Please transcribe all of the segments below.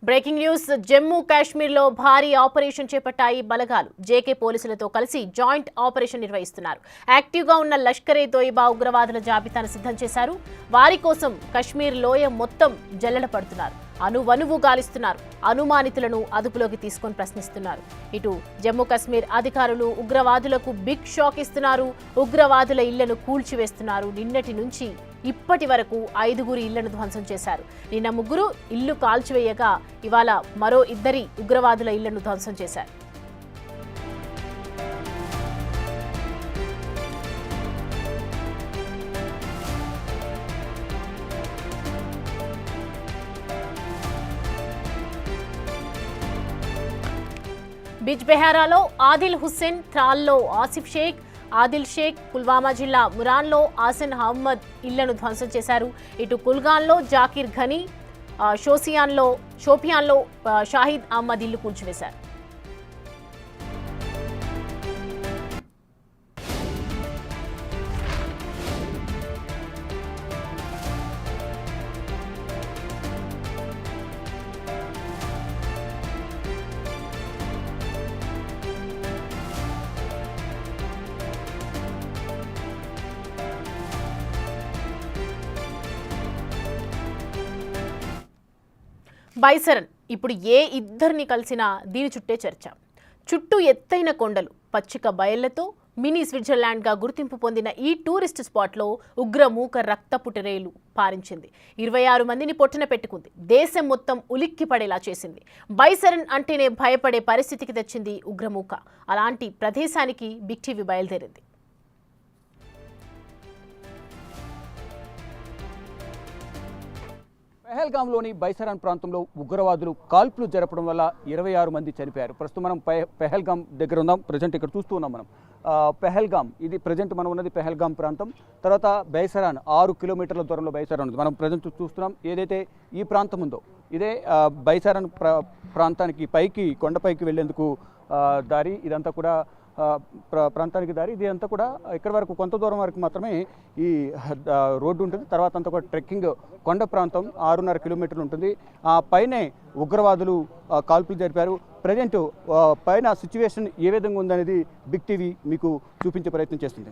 Breaking news Jammu కాశ్మీర్లో భారీ operation చేపట్టాయి బలగాలు. జేకే పోలీసులతో కలిసి జాయింట్ ఆపరేషన్ నిర్వహిస్తున్నారు. యాక్టివ్గా ఉన్న లష్కరే తోయిబా ఉగ్రవాదుల జాబితాను సిద్ధం చేశారు. వారి కోసం కశ్మీర్ లోయ మొత్తం జల్లెడ పడుతున్నారు. అనువనువు గాలిస్తున్నారు. అనుమానితులను అదుపులోకి తీసుకొని ప్రశ్నిస్తున్నారు. ఇటు జమ్మూ కాశ్మీర్ అధికారులు ఉగ్రవాదులకు బిగ్ షాక్ ఇస్తున్నారు. ఉగ్రవాదుల ఇళ్లను కూల్చివేస్తున్నారు. నిన్నటి నుంచి ఇప్పటి వరకు 5 ఇళ్లను ధ్వంసం చేశారు. నిన్న 3 ఇళ్లు కాల్చివేయగా ఇవాళ మరో 2 ఉగ్రవాదుల ఇళ్లను ధ్వంసం చేశారు. బిజ్బెహారాలో ఆదిల్ హుస్సేన్, త్రాల్లో ఆసిఫ్ షేక్, ఆదిల్ షేక్, పుల్వామా జిల్లా మురాన్లో ఆసన్ అహ్మద్ ఇళ్లను ధ్వంసం చేశారు. ఇటు కుల్గాన్లో జాకీర్ ఘనీ, షోపియాన్లో షాహిద్ అహ్మద్ ఇల్లు కూల్చివేశారు. బైసరన్ ఇప్పుడు ఏ ఇద్దరిని కలిసినా దీని చుట్టే చర్చ. చుట్టూ ఎత్తైన కొండలు, పచ్చిక బయళ్లతో మినీ స్విట్జర్లాండ్గా గుర్తింపు పొందిన ఈ టూరిస్ట్ స్పాట్లో ఉగ్రమూక రక్తపుటరేలు పారించింది. 26 మందిని పొట్టన పెట్టుకుంది. దేశం మొత్తం ఉలిక్కి పడేలా చేసింది. బైసరన్ అంటేనే భయపడే పరిస్థితికి తెచ్చింది ఉగ్రమూక. అలాంటి ప్రదేశానికి బిగ్ టీవీ బయలుదేరింది. పెహల్గాంలోని బైసరాన్ ప్రాంతంలో ఉగ్రవాదులు కాల్పులు జరపడం వల్ల 26 మంది చనిపోయారు. ప్రస్తుతం మనం పెహల్గాం దగ్గర ఉన్నాం. ప్రజెంట్ ఇక్కడ చూస్తూ ఉన్నాం మనం పెహల్గాం. ఇది ప్రజెంట్ మనం ఉన్నది పెహల్గాం ప్రాంతం. తర్వాత బైసరాన్ 6 కిలోమీటర్ల దూరంలో బైసరాన్ ఉంది. మనం ప్రజెంట్ చూస్తున్నాం. ఏదైతే ఈ ప్రాంతం ఉందో ఇదే బైసరాన్ ప్రాంతానికి పైకి కొండపైకి వెళ్లేందుకు దారి. ఇదంతా కూడా ప్రాంతానికి దారి. ఇది అంతా కూడా ఇక్కడ వరకు కొంత దూరం వరకు మాత్రమే ఈ రోడ్డు ఉంటుంది. తర్వాత అంతా కూడా ట్రెక్కింగ్ కొండ ప్రాంతం 6.5 కిలోమీటర్లు ఉంటుంది. ఆ పైనే ఉగ్రవాదులు కాల్పులు జరిపారు. ప్రజెంట్ పైన సిచ్యువేషన్ ఏ విధంగా ఉందనేది బిగ్ టీవీ మీకు చూపించే ప్రయత్నం చేస్తుంది.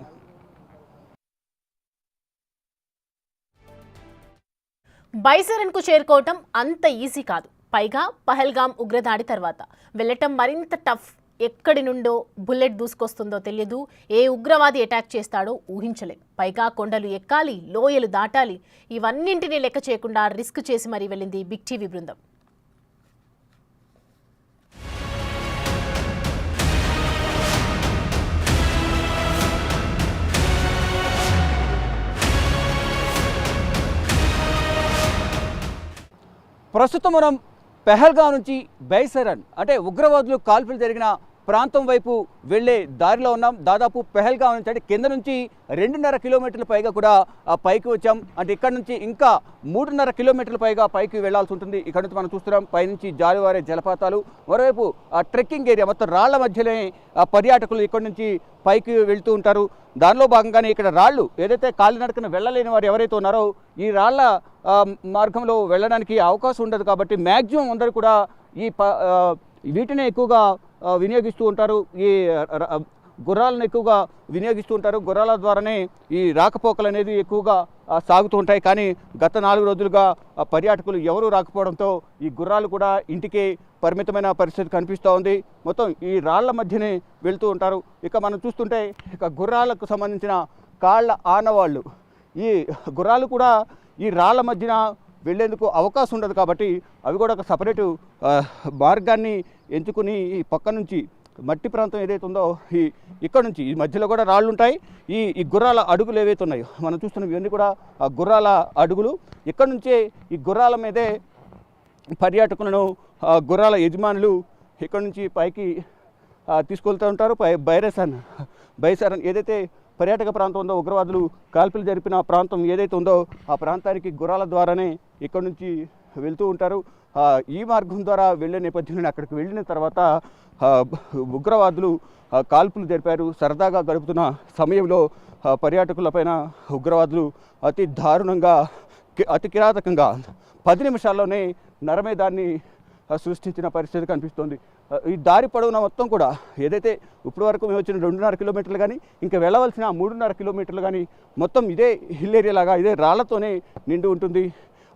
బైసరన్కు చేరుకోవటం అంత ఈజీ కాదు. పైగా పహల్గాం ఉగ్రదాడి తర్వాత వెళ్ళటం మరింత టఫ్. ఎక్కడి నుండో బుల్లెట్ దూసుకొస్తుందో తెలియదు. ఏ ఉగ్రవాది అటాక్ చేస్తాడో ఊహించలేం. పైగా కొండలు ఎక్కాలి, లోయలు దాటాలి. ఇవన్నింటినీ లెక్క చేయకుండా రిస్క్ చేసి మరీ వెళ్ళింది బిగ్ టీవీ బృందం. ప్రస్తుతం మనం పెహల్గాం నుంచి బైసరన్ అంటే ఉగ్రవాదులు కాల్పులు జరిగిన ప్రాంతం వైపు వెళ్ళే దారిలో ఉన్నాం. దాదాపు పెహల్గాం నుంచి అంటే కింద నుంచి 2.5 కిలోమీటర్ల పైగా కూడా పైకి వచ్చాం. అంటే ఇక్కడ నుంచి ఇంకా 3.5 కిలోమీటర్ల పైగా పైకి వెళ్లాల్సి ఉంటుంది. ఇక్కడ నుంచి మనం చూస్తున్నాం పైనుంచి జాలువారే జలపాతాలు, మరోవైపు ట్రెక్కింగ్ ఏరియా మొత్తం రాళ్ల మధ్యలోనే పర్యాటకులు ఇక్కడ నుంచి పైకి వెళ్తూ ఉంటారు. దానిలో భాగంగానే ఇక్కడ రాళ్ళు ఏదైతే కాలినడకన వెళ్ళలేని వారు ఎవరైతే ఉన్నారో ఈ రాళ్ల మార్గంలో వెళ్ళడానికి అవకాశం ఉండదు. కాబట్టి మ్యాక్సిమం అందరూ కూడా వీటిని ఎక్కువగా వినియోగిస్తూ ఉంటారు. ఈ గుర్రాలను ఎక్కువగా వినియోగిస్తూ ఉంటారు. గుర్రాల ద్వారానే ఈ రాకపోకలు అనేది ఎక్కువగా సాగుతూ ఉంటాయి. కానీ గత 4 రోజులుగా పర్యాటకులు ఎవరూ రాకపోవడంతో ఈ గుర్రాలు కూడా ఇంటికే పరిమితమైన పరిస్థితి కనిపిస్తూ ఉంది. మొత్తం ఈ రాళ్ల మధ్యనే వెళ్తూ ఉంటారు. ఇక మనం చూస్తుంటే ఇక గుర్రాలకు సంబంధించిన కాళ్ళ ఆనవాళ్ళు, ఈ గుర్రాలు కూడా ఈ రాళ్ల మధ్యన వెళ్లేందుకు అవకాశం ఉండదు. కాబట్టి అవి కూడా ఒక సపరేటు మార్గాన్ని ఎంచుకుని ఈ పక్క నుంచి మట్టి ప్రాంతం ఏదైతే ఉందో ఇక్కడ నుంచి ఈ మధ్యలో కూడా రాళ్ళు ఉంటాయి. ఈ గుర్రాల అడుగులు ఏవైతే ఉన్నాయో మనం చూస్తున్నాం ఇవన్నీ కూడా గుర్రాల అడుగులు. ఇక్కడ నుంచే ఈ గుర్రాల మీదే పర్యాటకులను గుర్రాల యజమానులు ఇక్కడ నుంచి పైకి తీసుకెళ్తూ ఉంటారు. బైసరన్ ఏదైతే పర్యాటక ప్రాంతం ఉందో ఉగ్రవాదులు కాల్పులు జరిపిన ప్రాంతం ఏదైతే ఉందో ఆ ప్రాంతానికి గుర్రాల ద్వారానే ఇక్కడ నుంచి వెళ్తూ ఉంటారు. ఈ మార్గం ద్వారా వెళ్ళే నేపథ్యంలో అక్కడికి వెళ్ళిన తర్వాత ఉగ్రవాదులు కాల్పులు జరిపారు. సరదాగా గడుపుతున్న సమయంలో పర్యాటకులపైన ఉగ్రవాదులు అతి దారుణంగా, అతి కిరాతకంగా 10 నిమిషాల్లోనే నరమేధాన్ని సృష్టించిన పరిస్థితి కనిపిస్తోంది. ఈ దారి పొడవునా మొత్తం కూడా ఏదైతే ఇప్పటి వరకు మేము వచ్చిన 2.5 కిలోమీటర్లు కానీ ఇంకా వెళ్ళవలసిన 3.5 కిలోమీటర్లు కానీ మొత్తం ఇదే హిల్ ఏరియా లాగా ఇదే రాళ్లతోనే నిండి ఉంటుంది.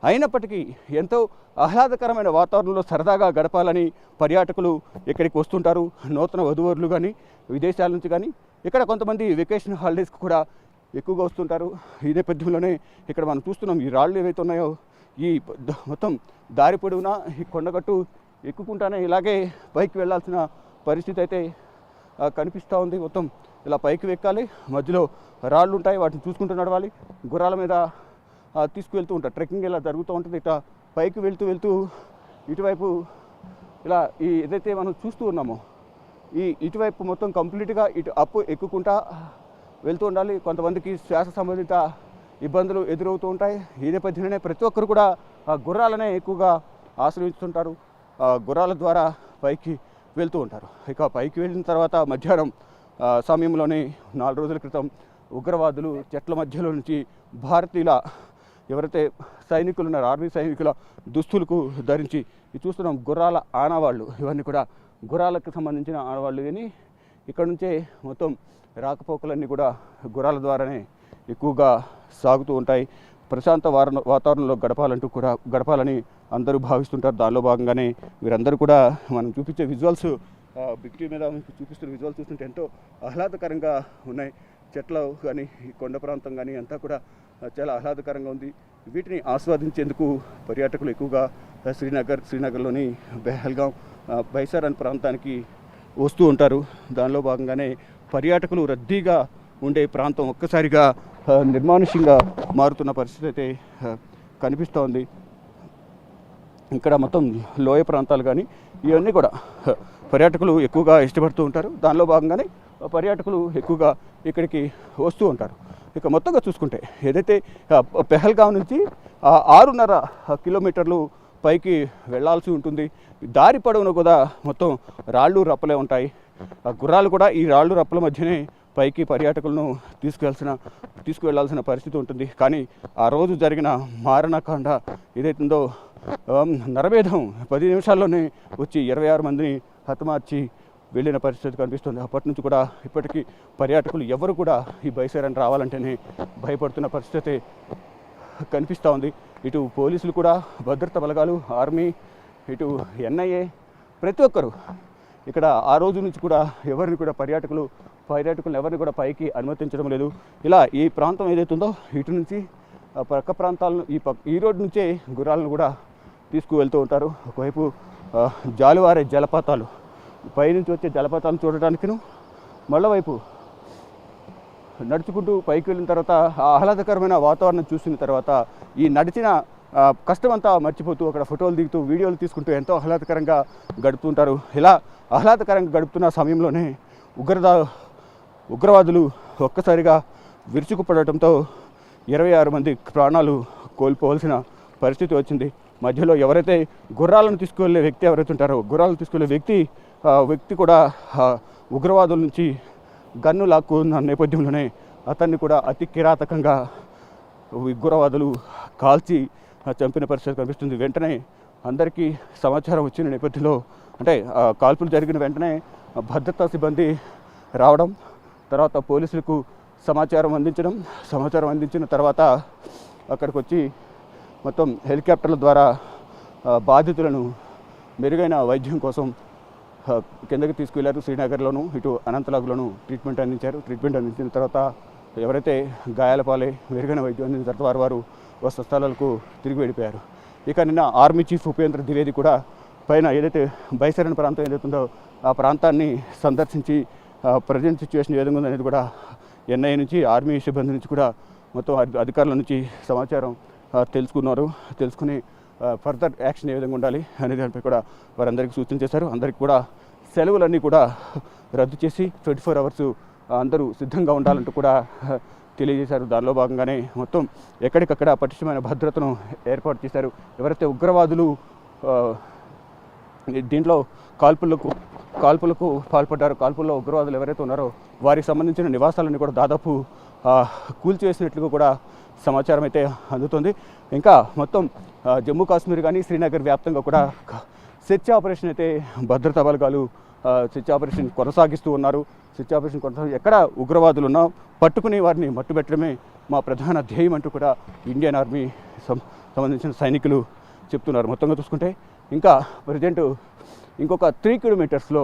అయినప్పటికీ ఎంతో ఆహ్లాదకరమైన వాతావరణంలో సరదాగా గడపాలని పర్యాటకులు ఇక్కడికి వస్తుంటారు. నూతన వధువరులు కానీ విదేశాల నుంచి కానీ ఇక్కడ కొంతమంది వెకేషన్ హాలిడేస్కి కూడా ఎక్కువగా వస్తుంటారు. ఈ నేపథ్యంలోనే ఇక్కడ మనం చూస్తున్నాం ఈ రాళ్ళు ఏవైతే ఉన్నాయో ఈ మొత్తం దారి పొడవునా ఈ కొండగట్టు ఎక్కుకుంటానే ఇలాగే పైకి వెళ్ళాల్సిన పరిస్థితి అయితే కనిపిస్తూ ఉంది. మొత్తం ఇలా పైకి ఎక్కాలి, మధ్యలో రాళ్ళు ఉంటాయి, వాటిని చూసుకుంటూ నడవాలి. గుర్రాల మీద తీసుకువెళ్తూ ఉంటారు, ట్రెక్కింగ్ ఇలా జరుగుతూ ఉంటుంది. ఇట్లా పైకి వెళ్తూ ఇటువైపు ఇలా ఈ ఏదైతే మనం చూస్తూ ఉన్నామో ఇటువైపు మొత్తం కంప్లీట్గా ఇటు అప్పు ఎక్కుకుంటా వెళ్తూ ఉండాలి. కొంతమందికి శ్వాస సంబంధిత ఇబ్బందులు ఎదురవుతూ ఉంటాయి. ఈ నేపథ్యంలోనే ప్రతి ఒక్కరు కూడా గుర్రాలనే ఎక్కువగా ఆశ్రయిస్తుంటారు. గుర్రాల ద్వారా పైకి వెళ్తూ ఉంటారు. ఇక పైకి వెళ్ళిన తర్వాత మధ్యాహ్నం సమయంలోనే 4 రోజుల క్రితం ఉగ్రవాదులు చెట్ల మధ్యలో నుంచి భారతీయుల ఎవరైతే సైనికులు ఉన్నారో ఆర్మీ సైనికుల దుస్తులకు ధరించి చూస్తున్నాం గుర్రాల ఆనవాళ్ళు, ఇవన్నీ కూడా గుర్రాలకు సంబంధించిన ఆనవాళ్ళు. కానీ ఇక్కడ నుంచే మొత్తం రాకపోకలన్నీ కూడా గుర్రాల ద్వారానే ఎక్కువగా సాగుతూ ఉంటాయి. ప్రశాంత వాతావరణంలో గడపాలని అందరూ భావిస్తుంటారు. దానిలో భాగంగానే వీరందరూ కూడా మనం చూపించే విజువల్స్ బిక్టీ మీద చూపిస్తున్న విజువల్స్ చూస్తుంటే ఎంతో ఆహ్లాదకరంగా ఉన్నాయి. చెట్లు కానీ కొండ ప్రాంతం కానీ అంతా కూడా చాలా ఆహ్లాదకరంగా ఉంది. వీటిని ఆస్వాదించేందుకు పర్యాటకులు ఎక్కువగా శ్రీనగర్లోని పెహల్గాం బైసర్ అనే ప్రాంతానికి వస్తూ ఉంటారు. దానిలో భాగంగానే పర్యాటకులు రద్దీగా ఉండే ప్రాంతం ఒక్కసారిగా నిర్మానుష్యంగా మారుతున్న పరిస్థితి అయితే కనిపిస్తూ ఉంది. ఇక్కడ మొత్తం లోయ ప్రాంతాలు కానీ ఇవన్నీ కూడా పర్యాటకులు ఎక్కువగా ఇష్టపడుతూ ఉంటారు. దానిలో భాగంగానే పర్యాటకులు ఎక్కువగా ఇక్కడికి వస్తూ ఉంటారు. ఇక మొత్తంగా చూసుకుంటే ఏదైతే పెహల్గాం నుంచి 6.5 కిలోమీటర్లు పైకి వెళ్లాల్సి ఉంటుంది. దారి పొడవున కూడా మొత్తం రాళ్ళు రప్పలే ఉంటాయి. గుర్రాలు కూడా ఈ రాళ్ళు రప్పల మధ్యనే పైకి పర్యాటకులను తీసుకువెళ్లాల్సిన పరిస్థితి ఉంటుంది. కానీ ఆ రోజు జరిగిన మారణకాండ ఏదైతుందో నరభేదం 10 నిమిషాల్లోనే వచ్చి 26 మందిని హతమార్చి వెళ్ళిన పరిస్థితి కనిపిస్తుంది. అప్పటి నుంచి కూడా ఇప్పటికీ పర్యాటకులు ఎవరు కూడా ఈ బైసరన్ రావాలంటేనే భయపడుతున్న పరిస్థితి కనిపిస్తూ ఉంది. ఇటు పోలీసులు కూడా, భద్రతా బలగాలు, ఆర్మీ, ఇటు ఎన్ఐఏ ప్రతి ఒక్కరు ఇక్కడ ఆ రోజు నుంచి కూడా ఎవరిని కూడా పర్యాటకులు ఎవరిని కూడా పైకి అనుమతించడం లేదు. ఇలా ఈ ప్రాంతం ఏదైతుందో ఇటు నుంచి పక్క ప్రాంతాలను ఈ రోడ్డు నుంచే గుర్రాలను కూడా తీసుకువెళ్తూ ఉంటారు. ఒకవైపు జాలువారే జలపాతాలు, పైనుంచి వచ్చే జలపాతాలను చూడటానికిను, మళ్ళీ వైపు నడుచుకుంటూ పైకి వెళ్ళిన తర్వాత ఆహ్లాదకరమైన వాతావరణం చూసిన తర్వాత ఈ నడిచిన కష్టమంతా మర్చిపోతూ అక్కడ ఫోటోలు దిగుతూ వీడియోలు తీసుకుంటూ ఎంతో ఆహ్లాదకరంగా గడుపుతుంటారు. ఇలా ఆహ్లాదకరంగా గడుపుతున్న సమయంలోనే ఉగ్రవాదులు ఒక్కసారిగా విరుచుకుపడటంతో 26 మంది ప్రాణాలు కోల్పోవలసిన పరిస్థితి వచ్చింది. మధ్యలో ఎవరైతే గుర్రాలను తీసుకువెళ్ళే వ్యక్తి ఎవరైతే ఉంటారో గుర్రాలను తీసుకువెళ్ళే వ్యక్తి కూడా ఉగ్రవాదుల నుంచి గన్ను లాక్కున్న నేపథ్యంలోనే అతన్ని కూడా అతి కిరాతకంగా ఉగ్రవాదులు కాల్చి చంపిన పరిస్థితి కనిపిస్తుంది. వెంటనే అందరికీ సమాచారం వచ్చిన నేపథ్యంలో అంటే కాల్పులు జరిగిన వెంటనే భద్రతా సిబ్బంది రావడం, తర్వాత పోలీసులకు సమాచారం అందించిన తర్వాత అక్కడికి వచ్చి మొత్తం హెలికాప్టర్ల ద్వారా బాధితులను మెరుగైన వైద్యం కోసం కిందకి తీసుకువెళ్లారు. శ్రీనగర్లోను ఇటు అనంతనాగ్లోను ట్రీట్మెంట్ అందించిన తర్వాత ఎవరైతే గాయాల పాలై మెరుగైన వైద్యం అందించిన తర్వాత వారు స్వస్థలాలకు తిరిగి వెళ్ళిపోయారు. ఇక నిన్న ఆర్మీ చీఫ్ ఉపేంద్ర ద్వివేది కూడా పైన ఏదైతే బైసరన్ ప్రాంతం ఏదైతుందో ఆ ప్రాంతాన్ని సందర్శించి ప్రజెంట్ సిచ్యువేషన్ ఏ విధంగా ఉందనేది కూడా ఎన్ఐఏ నుంచి ఆర్మీ సిబ్బంది నుంచి కూడా మొత్తం అధికారుల నుంచి సమాచారం తెలుసుకుని ఫర్దర్ యాక్షన్ ఏ విధంగా ఉండాలి అనే దానిపై కూడా వారందరికీ సూచన చేశారు. అందరికీ కూడా సెలవులన్నీ కూడా రద్దు చేసి 24 అవర్స్ అందరూ సిద్ధంగా ఉండాలంటూ కూడా తెలియజేశారు. దానిలో భాగంగానే మొత్తం ఎక్కడికక్కడ పటిష్టమైన భద్రతను ఏర్పాటు చేశారు. ఎవరైతే ఉగ్రవాదులు దీంట్లో కాల్పులకు పాల్పడ్డారో, కాల్పుల్లో ఉగ్రవాదులు ఎవరైతే ఉన్నారో వారికి సంబంధించిన నివాసాలన్నీ కూడా దాదాపు కూల్చివేసినట్లుగా కూడా సమాచారం అయితే అందుతుంది. ఇంకా మొత్తం జమ్మూ కాశ్మీర్ కానీ శ్రీనగర్ వ్యాప్తంగా కూడా సెర్చ్ ఆపరేషన్ అయితే భద్రతా బలగాలు సెర్చ్ ఆపరేషన్ కొనసాగిస్తూ ఉన్నారు. సెర్చ్ ఆపరేషన్ కొనసాగి ఎక్కడ ఉగ్రవాదులు ఉన్నా పట్టుకుని వారిని మట్టుబెట్టడమే మా ప్రధాన ధ్యేయం అంటూ కూడా ఇండియన్ ఆర్మీ సంబంధించిన సైనికులు చెప్తున్నారు. మొత్తంగా చూసుకుంటే ఇంకా ప్రజెంట్ ఇంకొక 3 కిలోమీటర్స్లో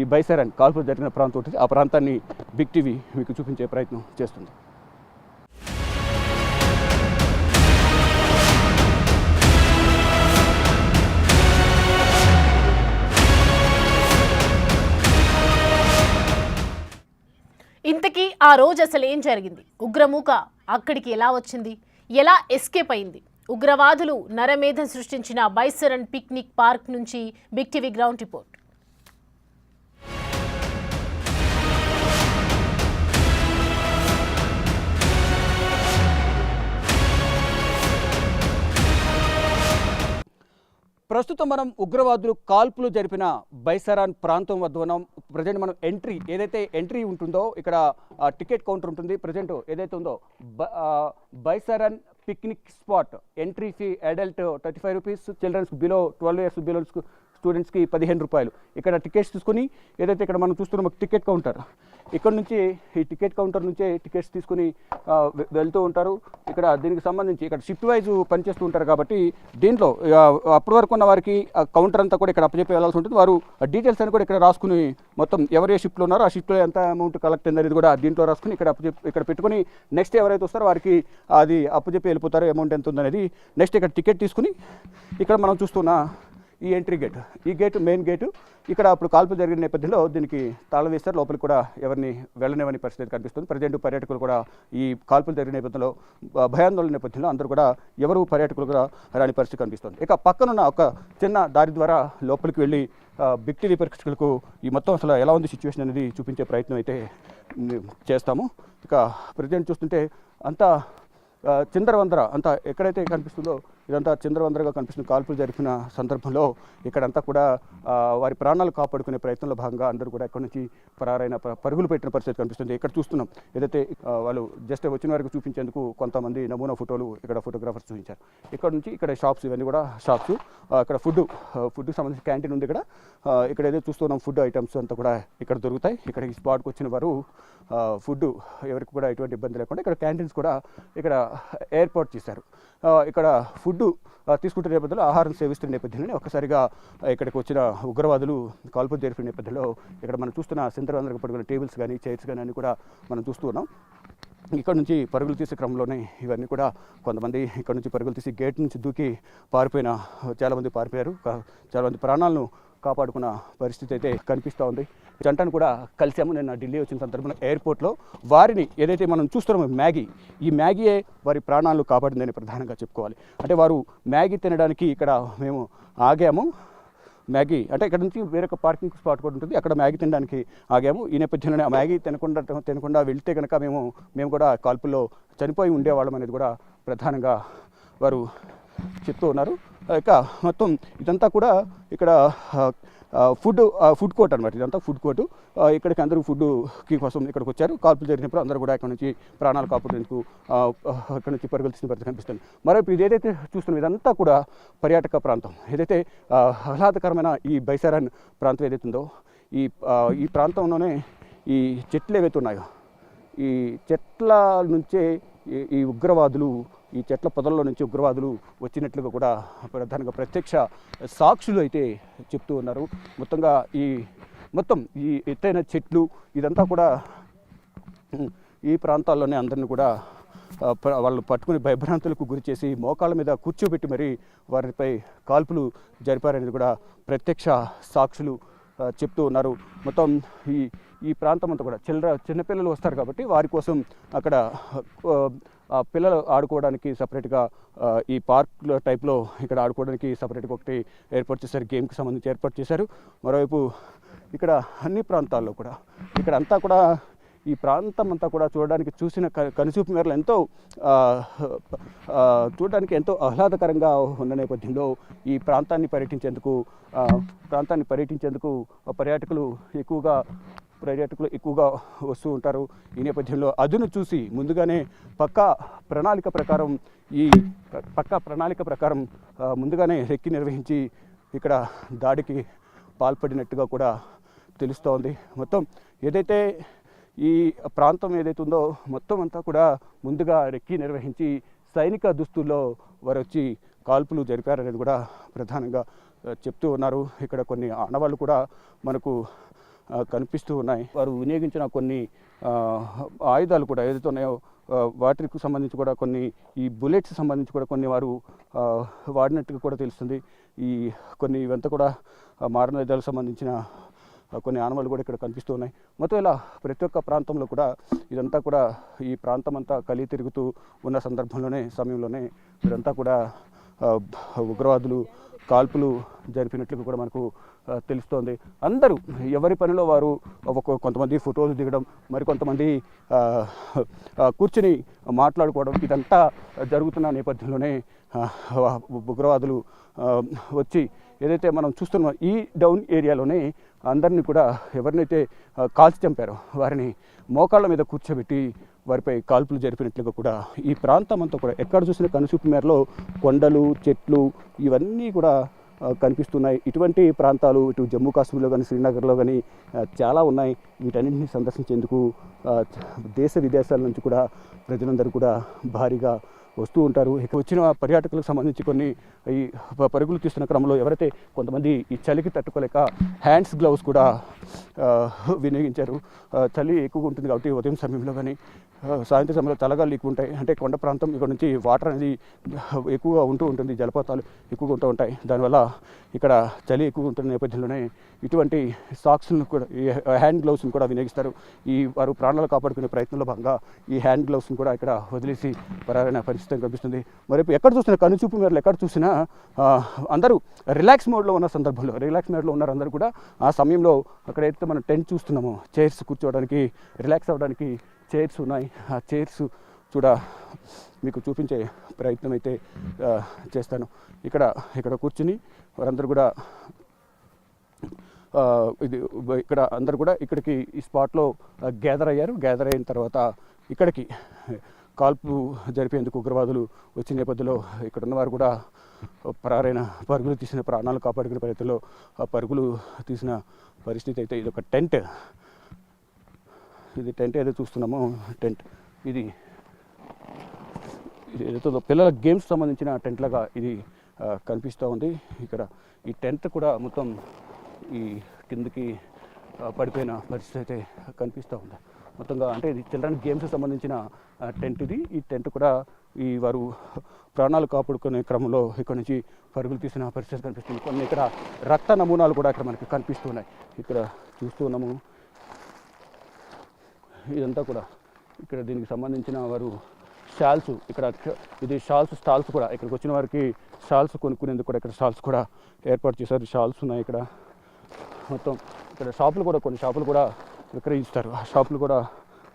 ఈ బైసరన్ కాల్పులు జరిగిన ప్రాంతం ఉంటుంది. ఆ ప్రాంతాన్ని బిగ్ టీవీ మీకు చూపించే ప్రయత్నం చేస్తుంది. ఇంతకీ ఆ రోజు అసలు ఏం జరిగింది? ఉగ్రమూక అక్కడికి ఎలా వచ్చింది? ఎలా ఎస్కేప్ అయింది? ఉగ్రవాదులు నరమేధం సృష్టించిన బైసరన్ పిక్నిక్ పార్క్ నుంచి బిగ్ టీవీ గ్రౌండ్ రిపోర్ట్. ప్రస్తుతం మనం ఉగ్రవాదులు కాల్పులు జరిపిన బైసరాన్ ప్రాంతం వద్ద ఉన్నాం. ప్రజెంట్ మనం ఏదైతే ఎంట్రీ ఉంటుందో ఇక్కడ టికెట్ కౌంటర్ ఉంటుంది. ప్రజెంట్ ఏదైతే ఉందో Baisaran picnic spot entry fee adult 35 rupees, children's below 12 years below స్టూడెంట్స్కి 15 రూపాయలు. ఇక్కడ టికెట్స్ తీసుకుని ఏదైతే ఇక్కడ మనం చూస్తున్నాం టికెట్ కౌంటర్, ఇక్కడ నుంచి ఈ టికెట్ కౌంటర్ నుంచే టికెట్స్ తీసుకుని వెళ్తూ ఉంటారు. ఇక్కడ దీనికి సంబంధించి ఇక్కడ షిఫ్ట్ వైజ్ పనిచేస్తూ ఉంటారు కాబట్టి దీంట్లో అప్పటి వరకు ఉన్న వారికి ఆ కౌంటర్ అంతా కూడా ఇక్కడ అప్పచెప్పి వెళ్ళాల్సి ఉంటుంది. వారు డీటెయిల్స్ అని కూడా ఇక్కడ రాసుకుని మొత్తం ఎవరు ఏ షిఫ్ట్లో ఉన్నారో ఆ షిఫ్ట్లో ఎంత అమౌంట్ కలెక్ట్ అయింది అనేది కూడా దీంట్లో రాసుకుని ఇక్కడ పెట్టుకుని నెక్స్ట్ ఎవరైతే వస్తారో వారికి అది అప్పచెప్పి వెళ్ళిపోతారో అమౌంట్ ఎంత ఉందనేది. నెక్స్ట్ ఇక్కడ టికెట్ తీసుకుని ఇక్కడ మనం చూస్తున్న ఈ ఎంట్రీ గేట్, ఈ గేటు మెయిన్ గేటు. ఇక్కడ అప్పుడు కాల్పులు జరిగిన నేపథ్యంలో దీనికి తాళం వేస్తారు. లోపలికి కూడా ఎవరిని వెళ్ళనివ్వని పరిస్థితి కనిపిస్తుంది. ప్రజెంట్ పర్యాటకులు కూడా ఈ కాల్పులు జరిగిన నేపథ్యంలో భయాందోళన నేపథ్యంలో అందరూ కూడా ఎవరు పర్యాటకులు కూడా రాని పరిస్థితి కనిపిస్తుంది. ఇక పక్కనున్న ఒక చిన్న దారి ద్వారా లోపలికి వెళ్ళి బిగ్ టీవీ ప్రేక్షకులకు ఈ మొత్తం అసలు ఎలా ఉంది సిచ్యువేషన్ అనేది చూపించే ప్రయత్నం అయితే చేస్తాము. ఇక ప్రజెంట్ చూస్తుంటే అంతా చిందరవందర, అంతా ఎక్కడైతే కనిపిస్తుందో ఇదంతా చిందరవందరగా కనిపిస్తుంది. కాల్పులు జరిపిన సందర్భంలో ఇక్కడంతా కూడా వారి ప్రాణాలు కాపాడుకునే ప్రయత్నంలో భాగంగా అందరూ కూడా ఇక్కడ నుంచి పరారైన పరుగులు పెట్టిన పరిస్థితి కనిపిస్తుంది. ఇక్కడ చూస్తున్నాం ఏదైతే వాళ్ళు జస్ట్ వచ్చిన వారికి చూపించేందుకు కొంతమంది నమూనా ఫోటోలు ఇక్కడ ఫోటోగ్రాఫర్స్ చూపించారు. ఇక్కడ నుంచి ఇక్కడ షాప్స్, ఇవన్నీ కూడా షాప్స్. ఇక్కడ ఫుడ్కి సంబంధించి క్యాంటీన్ ఉంది. ఇక్కడ ఏదైతే చూస్తున్నాం ఫుడ్ ఐటమ్స్ అంతా కూడా ఇక్కడ దొరుకుతాయి. ఇక్కడ ఈ స్పాట్కి వచ్చిన వారు ఫుడ్ ఎవరికి కూడా ఎటువంటి ఇబ్బంది లేకుండా ఇక్కడ క్యాంటీన్స్ కూడా ఇక్కడ ఏర్పాటు చేశారు. ఇక్కడ ఫుడ్ తీసుకుంటున్న నేపథ్యంలో ఆహారం సేవిస్తున్న నేపథ్యంలోనే ఒక్కసారిగా ఇక్కడికి వచ్చిన ఉగ్రవాదులు కాల్పులు జరిపిన నేపథ్యంలో ఇక్కడ మనం చూస్తున్న చిందరవందరగా పడుకున్న టేబుల్స్ కానీ చైర్స్ కానీ అన్ని కూడా మనం చూస్తూ ఉన్నాం. ఇక్కడ నుంచి పరుగులు తీసే క్రమంలోనే ఇవన్నీ కూడా కొంతమంది ఇక్కడ నుంచి పరుగులు తీసి గేట్ నుంచి దూకి చాలామంది పారిపోయారు. చాలామంది ప్రాణాలను కాపాడుకున్న పరిస్థితి అయితే కనిపిస్తూ ఉంది. జంటను కూడా కలిసాము నిన్న ఢిల్లీ వచ్చిన సందర్భంలో ఎయిర్పోర్ట్లో. వారిని ఏదైతే మనం చూస్తున్నామో ఈ మ్యాగీయే వారి ప్రాణాలను కాపాడిందని ప్రధానంగా చెప్పుకోవాలి. అంటే వారు మ్యాగీ తినడానికి ఇక్కడ మేము ఆగాము. మ్యాగీ అంటే ఇక్కడ నుంచి వేరొక పార్కింగ్ స్పాట్ కూడా ఉంటుంది, అక్కడ మ్యాగీ తినడానికి ఆగాము. ఈ నేపథ్యంలోనే ఆ మ్యాగీ తినకుండా వెళ్తే కనుక మేము కూడా కాల్పుల్లో చనిపోయి ఉండేవాళ్ళం అనేది కూడా ప్రధానంగా వారు చెప్తూ ఉన్నారు. ఇక మొత్తం ఇదంతా కూడా ఇక్కడ ఫుడ్ కోర్ట్ అనమాట. ఇదంతా ఫుడ్ కోర్టు. ఇక్కడికి అందరూ ఫుడ్కి కోసం ఇక్కడికి వచ్చారు. కాల్పులు జరిగినప్పుడు అందరూ కూడా ఇక్కడ నుంచి ప్రాణాలు కాపాడేందుకు ఇక్కడ నుంచి పరుగులు తీసిన పరిస్థితి కనిపిస్తుంది. మరోవైపు ఇది ఏదైతే చూస్తున్నాం ఇదంతా కూడా పర్యాటక ప్రాంతం. ఏదైతే ఆహ్లాదకరమైన ఈ బైసరన్ ప్రాంతం ఏదైతే ఉందో ఈ ప్రాంతంలోనే ఈ చెట్లు ఏవైతే ఉన్నాయో ఈ చెట్ల నుంచే ఈ చెట్ల పొదల్లో నుంచి ఉగ్రవాదులు వచ్చినట్లుగా కూడా ప్రధానంగా ప్రత్యక్ష సాక్షులు అయితే చెప్తూ ఉన్నారు. మొత్తం ఈ ఎత్తైన చెట్లు ఇదంతా కూడా ఈ ప్రాంతాల్లోనే అందరిని కూడా వాళ్ళు పట్టుకుని భయభ్రాంతులకు గురి చేసి మోకాళ్ళ మీద కూర్చోబెట్టి మరీ వారిపై కాల్పులు జరిపారనేది కూడా ప్రత్యక్ష సాక్షులు చెప్తూ ఉన్నారు. మొత్తం ఈ ప్రాంతం అంతా కూడా చిన్నపిల్లలు వస్తారు కాబట్టి వారి కోసం అక్కడ పిల్లలు ఆడుకోవడానికి సపరేట్గా ఈ పార్క్ టైప్లో ఇక్కడ ఆడుకోవడానికి సపరేట్గా ఒకటి ఏర్పాటు చేశారు. గేమ్కి సంబంధించి ఏర్పాటు చేశారు. మరోవైపు ఇక్కడ అన్ని ప్రాంతాల్లో కూడా ఇక్కడ అంతా కూడా ఈ ప్రాంతం అంతా కూడా చూసిన కనుచూపు మేరలు చూడడానికి ఎంతో ఆహ్లాదకరంగా ఉన్న నేపథ్యంలో ఈ ప్రాంతాన్ని పర్యటించేందుకు పర్యాటకులు ఎక్కువగా వస్తూ ఉంటారు. ఈ నేపథ్యంలో అదును చూసి ముందుగానే పక్కా ప్రణాళిక ప్రకారం ముందుగానే రెక్కి నిర్వహించి ఇక్కడ దాడికి పాల్పడినట్టుగా కూడా తెలుస్తోంది. మొత్తం ఏదైతే ఈ ప్రాంతం ఏదైతే ఉందో మొత్తం అంతా కూడా ముందుగా రెక్కి నిర్వహించి సైనిక దుస్తుల్లో వారు వచ్చి కాల్పులు జరిపారనేది కూడా ప్రధానంగా చెప్తూ ఉన్నారు. ఇక్కడ కొన్ని ఆనవాళ్ళు కూడా మనకు కనిపిస్తూ ఉన్నాయి. వారు వినియోగించిన కొన్ని ఆయుధాలు కూడా ఏదైతే ఉన్నాయో వాటికి సంబంధించి కూడా కొన్ని ఈ బుల్లెట్స్ సంబంధించి కూడా కొన్ని వారు వాడినట్టుగా కూడా తెలుస్తుంది. ఈ కొన్ని ఇవంతా కూడా మారణాయుధాలకు సంబంధించిన కొన్ని ఆనవాళ్ళు కూడా ఇక్కడ కనిపిస్తూ ఉన్నాయి. మొత్తం ఇలా ప్రతి ఒక్క ప్రాంతంలో కూడా ఇదంతా కూడా ఈ ప్రాంతం అంతా కలిగి తిరుగుతూ ఉన్న సమయంలోనే ఇదంతా కూడా ఉగ్రవాదులు కాల్పులు జరిపినట్లుగా కూడా మనకు తెలుస్తోంది. అందరూ ఎవరి పనిలో వారు కొంతమంది ఫోటోలు దిగడం, మరికొంతమంది కూర్చుని మాట్లాడుకోవడం, ఇదంతా జరుగుతున్న నేపథ్యంలోనే ఉగ్రవాదులు వచ్చి ఏదైతే మనం చూస్తున్నాం ఈ డౌన్ ఏరియాలోనే అందరినీ కూడా ఎవరినైతే కాల్చి చంపారో వారిని మోకాళ్ళ మీద కూర్చోబెట్టి వారిపై కాల్పులు జరిపినట్లుగా కూడా ఈ ప్రాంతం అంతా కూడా ఎక్కడ చూసిన కనుచూపు మేరలో కొండలు, చెట్లు ఇవన్నీ కూడా కనిపిస్తున్నాయి. ఇటువంటి ప్రాంతాలు ఇటు జమ్మూ కాశ్మీర్లో కానీ శ్రీనగర్లో కానీ చాలా ఉన్నాయి. వీటన్నింటినీ సందర్శించేందుకు దేశ విదేశాల నుంచి కూడా ప్రజలందరూ కూడా భారీగా వస్తూ ఉంటారు. ఇక వచ్చిన పర్యాటకులకు సంబంధించి కొన్ని ఈ పరుగులు తీస్తున్న క్రమంలో ఎవరైతే కొంతమంది ఈ చలికి తట్టుకోలేక హ్యాండ్స్ గ్లౌస్ కూడా వినియోగించారు. చలి ఎక్కువగా ఉంటుంది కాబట్టి ఉదయం సమయంలో కానీ సాయంత్రం సమయంలో చల్లగాలు ఎక్కువ ఉంటాయి. అంటే కొండ ప్రాంతం ఇక్కడ నుంచి వాటర్ అనేది ఎక్కువగా ఉంటూ ఉంటుంది, జలపాతాలు ఎక్కువగా ఉంటూ ఉంటాయి. దానివల్ల ఇక్కడ చలి ఎక్కువ ఉంటున్న నేపథ్యంలోనే ఇటువంటి సాక్స్ను కూడా ఈ హ్యాండ్ గ్లౌస్ని కూడా వినియోగిస్తారు. ఈ వారు ప్రాణాలు కాపాడుకునే ప్రయత్నంలో భాగంగా ఈ హ్యాండ్ గ్లౌస్ని కూడా ఇక్కడ వదిలేసి పరారైన పరిస్థితి కనిపిస్తుంది. మరి ఎక్కడ చూసినా కనుచూపు మేరలు ఎక్కడ చూసినా అందరూ రిలాక్స్ మోడ్లో ఉన్న సందర్భంలో రిలాక్స్ మోడ్లో ఉన్నారు అందరూ కూడా. ఆ సమయంలో అక్కడైతే మనం టెంట్ చూస్తున్నామో చైర్స్ కూర్చోవడానికి రిలాక్స్ అవ్వడానికి చైర్స్ ఉన్నాయి. ఆ చైర్స్ మీకు చూపించే ప్రయత్నం అయితే చేస్తాను. ఇక్కడ కూర్చుని వారందరూ కూడా ఇక్కడ అందరూ కూడా ఇక్కడికి ఈ స్పాట్లో గ్యాదర్ అయ్యారు. గ్యాదర్ అయిన తర్వాత ఇక్కడికి కాల్పు జరిపేందుకు ఉగ్రవాదులు వచ్చిన నేపథ్యంలో ఇక్కడ ఉన్నవారు కూడా పరుగులు తీసిన ప్రాణాలు కాపాడుకునే ప్రయత్నంలో పరుగులు తీసిన పరిస్థితి అయితే ఇది ఒక టెంట్. ఇది టెంట్ ఏదో చూస్తున్నామో టెంట్ ఇది ఏదైతే పిల్లల గేమ్స్ సంబంధించిన టెంట్ లాగా ఇది కనిపిస్తూ ఉంది. ఇక్కడ ఈ టెంట్ కూడా మొత్తం ఈ కిందకి పడిపోయిన పరిస్థితి అయితే కనిపిస్తూ ఉంది. మొత్తంగా అంటే ఇది చిల్డ్రన్ గేమ్స్ సంబంధించిన టెంట్ ఇది. ఈ టెంట్ కూడా ఈ వారు ప్రాణాలు కాపాడుకునే క్రమంలో ఇక్కడ నుంచి పరుగులు తీసిన పరిస్థితి కనిపిస్తుంది. కొన్ని ఇక్కడ రక్త నమూనాలు కూడా ఇక్కడ మనకి కనిపిస్తున్నాయి. ఇక్కడ చూస్తూ ఉన్నాము. ఇదంతా కూడా ఇక్కడ దీనికి సంబంధించిన వారు షాల్స్ ఇక్కడ ఇది స్టాల్స్ కూడా ఇక్కడికి వచ్చిన వారికి షాల్స్ కొనుక్కునేందుకు కూడా ఇక్కడ స్టాల్స్ కూడా ఏర్పాటు చేశారు. షాల్స్ ఉన్నాయి ఇక్కడ. మొత్తం ఇక్కడ కొన్ని షాపులు కూడా విక్రయిస్తారు. ఆ షాపులు కూడా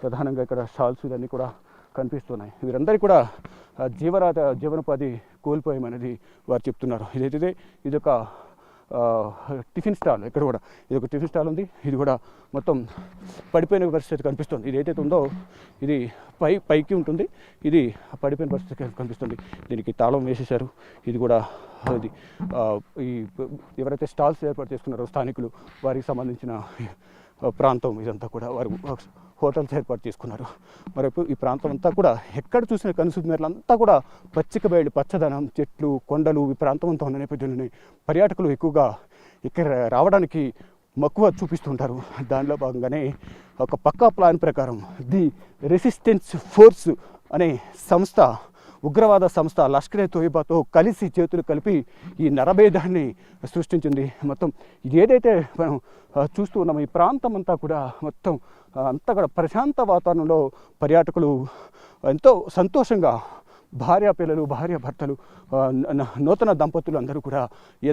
ప్రధానంగా ఇక్కడ షాల్స్ ఇవన్నీ కూడా కనిపిస్తున్నాయి. వీరందరికీ కూడా జీవనోపాధి కోల్పోయామనేది వారు చెప్తున్నారు. ఇదొక టిఫిన్ స్టాల్. ఇక్కడ కూడా ఇది ఒక టిఫిన్ స్టాల్ ఉంది. ఇది కూడా మొత్తం పడిపోయిన పరిస్థితి కనిపిస్తుంది. ఇది ఏదైతే ఉందో ఇది పైకి ఉంటుంది. ఇది పడిపోయిన పరిస్థితి కనిపిస్తుంది. దీనికి తాళం వేసేశారు. ఇది కూడా ఇది ఈ ఎవరైతే స్టాల్స్ ఏర్పాటు చేసుకున్నారో స్థానికులు వారికి సంబంధించిన ప్రాంతం ఇదంతా కూడా వారు హోటల్స్ ఏర్పాటు చేసుకున్నారు. మరి ఈ ప్రాంతం అంతా కూడా ఎక్కడ చూసిన కనుసూపు మేరలు అంతా కూడా పచ్చిక బయలు, పచ్చదనం, చెట్లు, కొండలు ఈ ప్రాంతం అంతా ఉన్న నేపథ్యంలోనే పర్యాటకులు ఎక్కువగా ఇక్కడ రావడానికి మక్కువ చూపిస్తుంటారు. దానిలో భాగంగానే ఒక పక్కా ప్లాన్ ప్రకారం ది రెసిస్టెన్స్ ఫోర్స్ అనే సంస్థ, ఉగ్రవాద సంస్థ లష్కరే తోయిబాతో కలిసి చేతులు కలిపి ఈ నరభేదాన్ని సృష్టించింది. మొత్తం ఇది ఏదైతే మనం చూస్తూ ఉన్నామో ఈ ప్రాంతం అంతా కూడా మొత్తం అంతా కూడా ప్రశాంత వాతావరణంలో పర్యాటకులు ఎంతో సంతోషంగా భార్యాపిల్లలు, భార్యాభర్తలు, నూతన దంపతులు అందరూ కూడా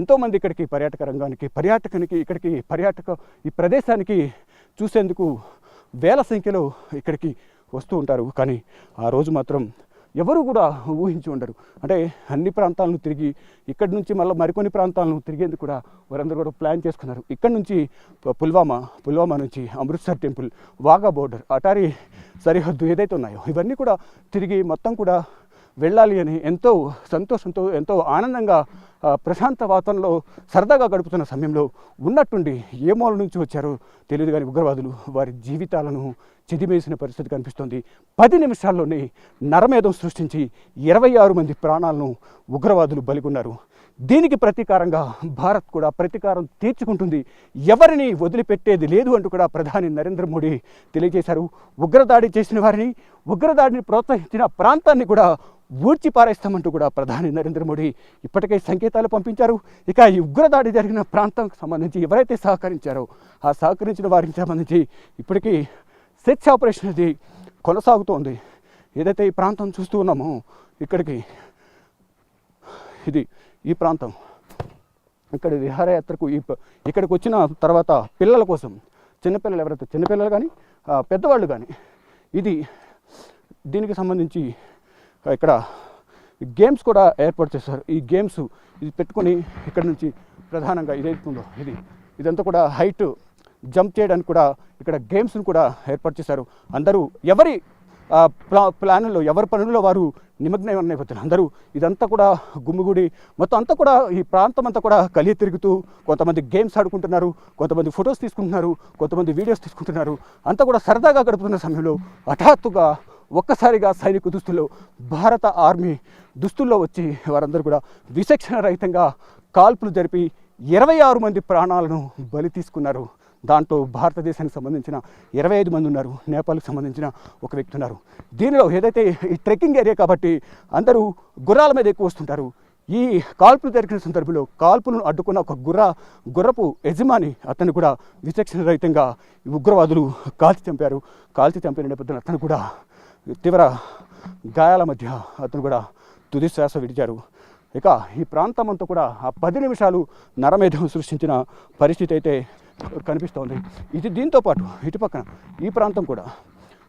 ఎంతోమంది ఇక్కడికి పర్యాటక రంగానికి ఈ ప్రదేశానికి చూసేందుకు వేల సంఖ్యలో ఇక్కడికి వస్తూ ఉంటారు. కానీ ఆ రోజు మాత్రం ఎవరు కూడా ఊహించి ఉండరు. అంటే అన్ని ప్రాంతాలను తిరిగి ఇక్కడి నుంచి మళ్ళీ మరికొన్ని ప్రాంతాలను తిరిగేందుకు కూడా వారందరూ కూడా ప్లాన్ చేసుకున్నారు. ఇక్కడ నుంచి పుల్వామా నుంచి అమృత్సర్ టెంపుల్, వాఘా బోర్డర్, అటారీ సరిహద్దు ఏదైతే ఉన్నాయో ఇవన్నీ కూడా తిరిగి మొత్తం కూడా వెళ్ళాలి అని ఎంతో సంతోషంతో ఎంతో ఆనందంగా ప్రశాంత వాతావరణంలో సరదాగా గడుపుతున్న సమయంలో ఉన్నట్టుండి ఏ మూల నుంచి వచ్చారో తెలియదు కానీ ఉగ్రవాదులు వారి జీవితాలను చిదిమేసిన పరిస్థితి కనిపిస్తోంది. 10 నిమిషాల్లోనే నరమేధం సృష్టించి 26 మంది ప్రాణాలను ఉగ్రవాదులు బలిగొన్నారు. దీనికి ప్రతీకారంగా భారత్ కూడా ప్రతీకారం తీర్చుకుంటుంది, ఎవరిని వదిలిపెట్టేది లేదు అంటూ కూడా ప్రధాని నరేంద్ర మోడీ తెలియజేశారు. ఉగ్రదాడి చేసిన వారిని, ఉగ్రదాడిని ప్రోత్సహించిన ప్రాంతాన్ని కూడా ఊడ్చి పారేస్తామంటూ కూడా ప్రధాని నరేంద్ర మోడీ ఇప్పటికే సంకేతాలు పంపించారు. ఇక ఈ ఉగ్రదాడి జరిగిన ప్రాంతానికి సంబంధించి ఎవరైతే సహకరించారో ఆ సహకరించిన వారికి సంబంధించి ఇప్పటికీ సెర్చ్ ఆపరేషన్ అది కొనసాగుతోంది. ఏదైతే ఈ ప్రాంతం చూస్తూ ఉన్నామో ఇక్కడికి ఈ ప్రాంతం ఇక్కడ విహారయాత్రకు ఇక్కడికి వచ్చిన తర్వాత పిల్లల కోసం చిన్నపిల్లలు ఎవరైతే చిన్నపిల్లలు కానీ పెద్దవాళ్ళు కానీ దీనికి సంబంధించి ఇక్కడ గేమ్స్ కూడా ఏర్పాటు చేశారు. ఈ గేమ్స్ ఇది పెట్టుకొని ఇక్కడ నుంచి ప్రధానంగా ఇదైతుందో ఇదంతా కూడా హైట్ జంప్ చేయడానికి కూడా ఇక్కడ గేమ్స్ను కూడా ఏర్పాటు చేశారు. అందరూ ఎవరి ప్లాన్లో ఎవరి పనుల్లో వారు నిమగ్నమై అయిపోతున్నారు. అందరూ ఇదంతా కూడా గుమ్మిగూడి మొత్తం అంతా కూడా ఈ ప్రాంతం అంతా కూడా కలిగి తిరుగుతూ కొంతమంది గేమ్స్ ఆడుకుంటున్నారు, కొంతమంది ఫొటోస్ తీసుకుంటున్నారు, కొంతమంది వీడియోస్ తీసుకుంటున్నారు. అంతా కూడా సరదాగా గడుపుతున్న సమయంలో హఠాత్తుగా ఒక్కసారిగా సైనిక దుస్తుల్లో భారత ఆర్మీ దుస్తుల్లో వచ్చి వారందరూ కూడా విచక్షణ రహితంగా కాల్పులు జరిపి 26 మంది ప్రాణాలను బలి తీసుకున్నారు. దాంట్లో భారతదేశానికి సంబంధించిన 25 మంది ఉన్నారు, నేపాల్కి సంబంధించిన ఒక వ్యక్తి ఉన్నారు. దీనిలో ఏదైతే ఈ ట్రెక్కింగ్ ఏరియా కాబట్టి అందరూ గుర్రాల మీద ఎక్కువ వస్తుంటారు. ఈ కాల్పులు జరిగిన సందర్భంలో కాల్పులను అడ్డుకున్న ఒక గుర్రపు యజమాని అతను కూడా విచక్షణ రహితంగా ఉగ్రవాదులు కాల్చి చంపిన నేపథ్యంలో అతను కూడా తీవ్ర గాయాల మధ్య అతను కూడా తుది శ్వాస విడిచారు. ఇక ఈ ప్రాంతం అంతా కూడా ఆ 10 నిమిషాలు నరమేధం సృష్టించిన పరిస్థితి అయితే కనిపిస్తోంది. దీంతో పాటు ఇటు పక్కన ఈ ప్రాంతం కూడా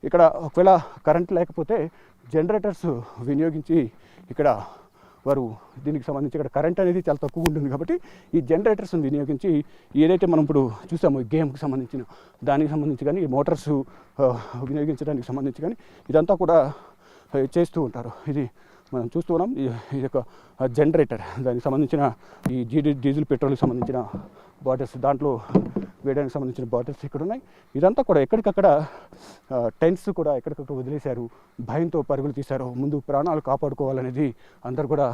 ఇక్కడ ఒకవేళ కరెంట్ లేకపోతే జనరేటర్స్ వినియోగించి ఇక్కడ వారు దీనికి సంబంధించి ఇక్కడ కరెంట్ అనేది చాలా తక్కువ ఉంటుంది కాబట్టి ఈ జనరేటర్స్ని వినియోగించి ఏదైతే మనం ఇప్పుడు చూసామో గేమ్కి సంబంధించిన దానికి సంబంధించి కానీ ఈ మోటార్స్ వినియోగించడానికి సంబంధించి కానీ ఇదంతా కూడా చేస్తూ ఉంటారు. ఇది మనం చూస్తూ ఉన్నాం. ఇది ఒక జనరేటర్, దానికి సంబంధించిన ఈ డీజిల్ పెట్రోల్కి సంబంధించిన బాటిల్స్, దాంట్లో వేయడానికి సంబంధించిన బాటిల్స్ ఇక్కడ ఉన్నాయి. ఇదంతా కూడా ఎక్కడికక్కడ టెంట్స్ కూడా ఎక్కడికక్కడ వదిలేశారు, భయంతో పరుగులు తీశారు. ముందు ప్రాణాలు కాపాడుకోవాలనేది అందరూ కూడా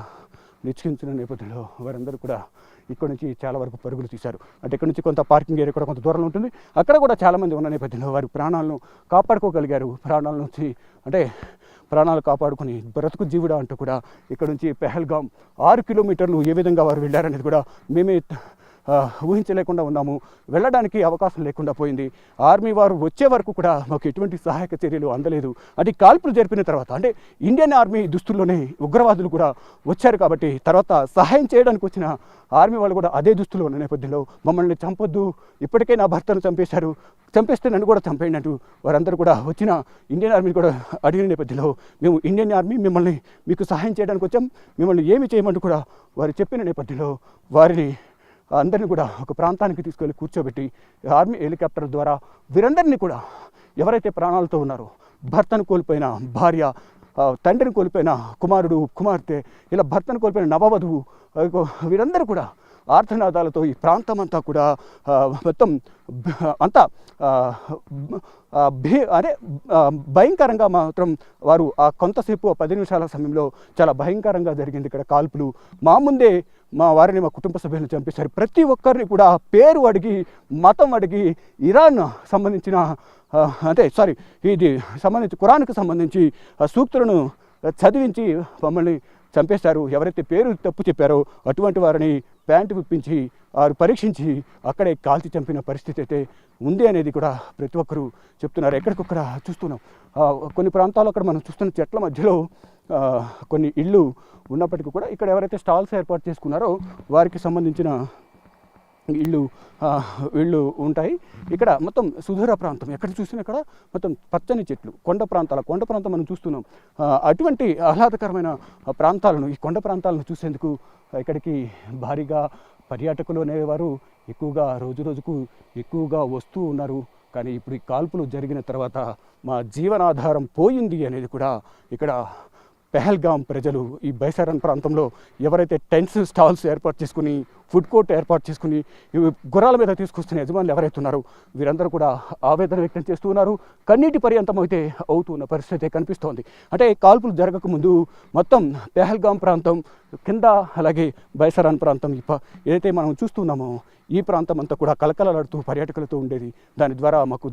నిశ్చయించిన నేపథ్యంలో వారందరూ కూడా ఇక్కడ నుంచి చాలా వరకు పరుగులు తీశారు. అంటే ఇక్కడ నుంచి కొంత పార్కింగ్ ఏరియా కూడా కొంత దూరంలో ఉంటుంది, అక్కడ కూడా చాలామంది ఉన్న నేపథ్యంలో వారి ప్రాణాలను కాపాడుకోగలిగారు. ప్రాణాల నుంచి అంటే ప్రాణాలు కాపాడుకుని బ్రతుకు జీవుడా అంటూ కూడా ఇక్కడ నుంచి పెహల్గాం 6 కిలోమీటర్లు ఏ విధంగా వారు వెళ్ళారనేది కూడా మేమే ఊహించలేకుండా ఉన్నాము. వెళ్ళడానికి అవకాశం లేకుండా పోయింది. ఆర్మీ వారు వచ్చే వరకు కూడా మాకు ఎటువంటి సహాయక చర్యలు అందలేదు. అది కాల్పులు జరిపిన తర్వాత అంటే ఇండియన్ ఆర్మీ దుస్తుల్లోనే ఉగ్రవాదులు కూడా వచ్చారు కాబట్టి తర్వాత సహాయం చేయడానికి వచ్చిన ఆర్మీ వాళ్ళు కూడా అదే దుస్తులు ఉన్న నేపథ్యంలో మమ్మల్ని చంపొద్దు, ఇప్పటికే నా భర్తను చంపేశారు, చంపేస్తే నన్ను కూడా చంపేయండి అంటూ వారందరూ కూడా వచ్చిన ఇండియన్ ఆర్మీని కూడా అడిగిన నేపథ్యంలో మేము ఇండియన్ ఆర్మీ మిమ్మల్ని మీకు సహాయం చేయడానికి వచ్చాం, మిమ్మల్ని ఏమి చేయమంటూ కూడా వారు చెప్పిన నేపథ్యంలో వారిని అందరినీ కూడా ఒక ప్రాంతానికి తీసుకెళ్ళి కూర్చోబెట్టి ఆర్మీ హెలికాప్టర్ ద్వారా వీరందరినీ కూడా ఎవరైతే ప్రాణాలతో ఉన్నారో భర్తను కోల్పోయిన భార్య, తండ్రిని కోల్పోయిన కుమారుడు కుమార్తె, ఇలా భర్తను కోల్పోయిన నవవధువు, వీరందరూ కూడా ఆర్తనాదాలతో ఈ ప్రాంతం అంతా కూడా మొత్తం అంతా భయంకరంగా మాత్రం వారు ఆ కొంతసేపు 10 నిమిషాల సమయంలో చాలా భయంకరంగా జరిగింది. ఇక్కడ కాల్పులు మా ముందే మా వారిని మా కుటుంబ సభ్యులను చంపేశారు. ప్రతి ఒక్కరిని కూడా పేరు అడిగి మతం అడిగి ఇరాన్ సంబంధించిన ఇది సంబంధించి ఖురాన్కి సంబంధించి సూక్తులను చదివించి మమ్మల్ని చంపేశారు. ఎవరైతే పేరు తప్పు చెప్పారో అటువంటి వారిని ప్యాంటు విప్పించి వారు పరీక్షించి అక్కడే కాల్చి చంపిన పరిస్థితి అయితే ఉంది అనేది కూడా ప్రతి ఒక్కరూ చెప్తున్నారు. ఎక్కడికొక్కడ చూస్తున్నాం. కొన్ని ప్రాంతాల్లో అక్కడ మనం చూస్తున్న చెట్ల మధ్యలో కొన్ని ఇళ్ళు ఉన్నప్పటికీ కూడా ఇక్కడ ఎవరైతే స్టాల్స్ ఏర్పాటు చేసుకున్నారో వారికి సంబంధించిన ఇళ్ళు ఉంటాయి. ఇక్కడ మొత్తం సుదూర ప్రాంతం, ఎక్కడ చూసినా ఇక్కడ మొత్తం పచ్చని చెట్లు, కొండ ప్రాంతం మనం చూస్తున్నాం. అటువంటి ఆహ్లాదకరమైన ప్రాంతాలను, ఈ కొండ ప్రాంతాలను చూసేందుకు ఇక్కడికి భారీగా పర్యాటకులు అనేవారు ఎక్కువగా రోజుకు ఎక్కువగా వస్తూ ఉన్నారు. కానీ ఇప్పుడు ఈ కాల్పులు జరిగిన తర్వాత మా జీవనాధారం పోయింది అనేది కూడా ఇక్కడ పెహల్గాం ప్రజలు ఈ బైసారన్ ప్రాంతంలో ఎవరైతే టెంట్స్ స్టాల్స్ ఏర్పాటు చేసుకుని ఫుడ్ కోర్ట్ ఏర్పాటు చేసుకుని గుర్రాల మీద తీసుకొస్తున్న యజమానులు ఎవరైతే ఉన్నారో వీరందరూ కూడా ఆవేదన వ్యక్తం చేస్తూ ఉన్నారు. కన్నీటి పర్యంతం అయితే అవుతున్న పరిస్థితి కనిపిస్తోంది. అంటే కాల్పులు జరగకముందు మొత్తం పెహల్గాం ప్రాంతం కింద అలాగే బైసారన్ ప్రాంతం ఏదైతే మనం చూస్తున్నామో ఈ ప్రాంతం అంతా కూడా కలకలలాడుతూ పర్యాటకులతో ఉండేది. దాని ద్వారా మాకు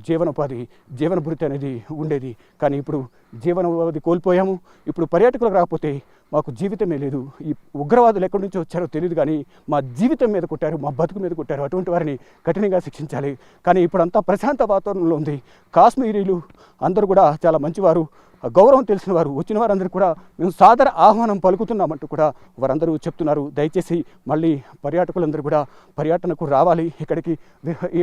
జీవనభృతి అనేది ఉండేది. కానీ ఇప్పుడు జీవనోపాధి కోల్పోయాము. ఇప్పుడు పర్యాటకులకు రాకపోతే మాకు జీవితమే లేదు. ఈ ఉగ్రవాదులు ఎక్కడి నుంచి వచ్చారో తెలియదు, కానీ మా జీవితం మీద కొట్టారు, మా బతుకు మీద కొట్టారు. అటువంటి వారిని కఠినంగా శిక్షించాలి. కానీ ఇప్పుడు అంతా ప్రశాంత వాతావరణంలో ఉంది. కాశ్మీరీలు అందరూ కూడా చాలా మంచివారు, గౌరవం తెలిసిన వారు. వచ్చిన వారందరూ కూడా మేము సాదర ఆహ్వానం పలుకుతున్నామంటూ కూడా వారందరూ చెప్తున్నారు. దయచేసి మళ్ళీ పర్యాటకులందరూ కూడా పర్యటనకు రావాలి,